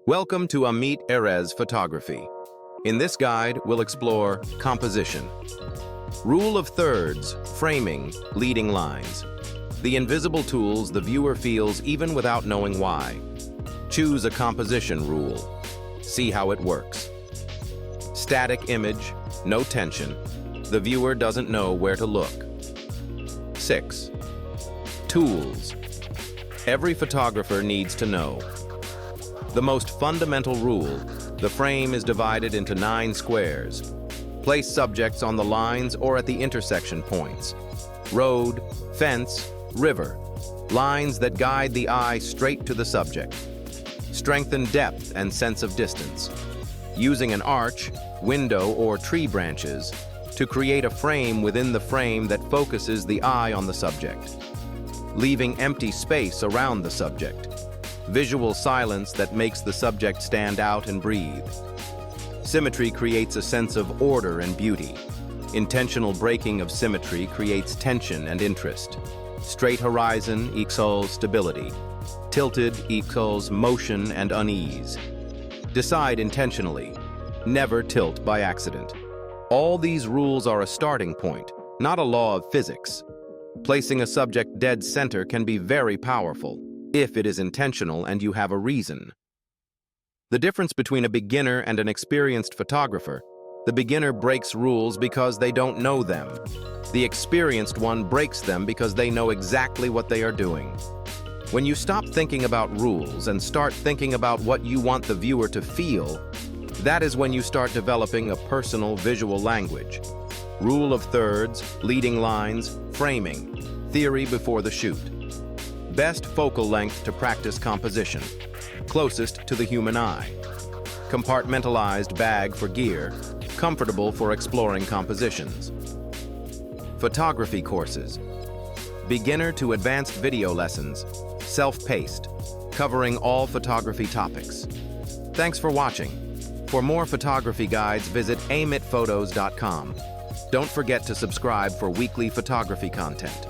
Welcome to Amit Erez Photography. In this guide, we'll explore composition. Rule of thirds, framing, leading lines. The invisible tools the viewer feels even without knowing why. Choose a composition rule. See how it works. Static image, no tension. The viewer doesn't know where to look. 6. Tools. Every photographer needs to know. The most fundamental rule, the frame is divided into 9 squares. Place subjects on the lines or at the intersection points. Road, fence, river. Lines that guide the eye straight to the subject. Strengthen depth and sense of distance. Using an arch, window, or tree branches to create a frame within the frame that focuses the eye on the subject. Leaving empty space around the subject. Visual silence that makes the subject stand out and breathe. Symmetry creates a sense of order and beauty. Intentional breaking of symmetry creates tension and interest. Straight horizon equals stability. Tilted equals motion and unease. Decide intentionally. Never tilt by accident. All these rules are a starting point, not a law of physics. Placing a subject dead center can be very powerful, if it is intentional and you have a reason. The difference between a beginner and an experienced photographer: the beginner breaks rules because they don't know them. The experienced one breaks them because they know exactly what they are doing. When you stop thinking about rules and start thinking about what you want the viewer to feel, that is when you start developing a personal visual language. Rule of thirds, leading lines, framing, theory before the shoot. Best focal length to practice composition. Closest to the human eye. Compartmentalized bag for gear. Comfortable for exploring compositions. Photography courses. Beginner to advanced video lessons. Self-paced. Covering all photography topics. Thanks for watching. For more photography guides, visit amitphotos.com. Don't forget to subscribe for weekly photography content.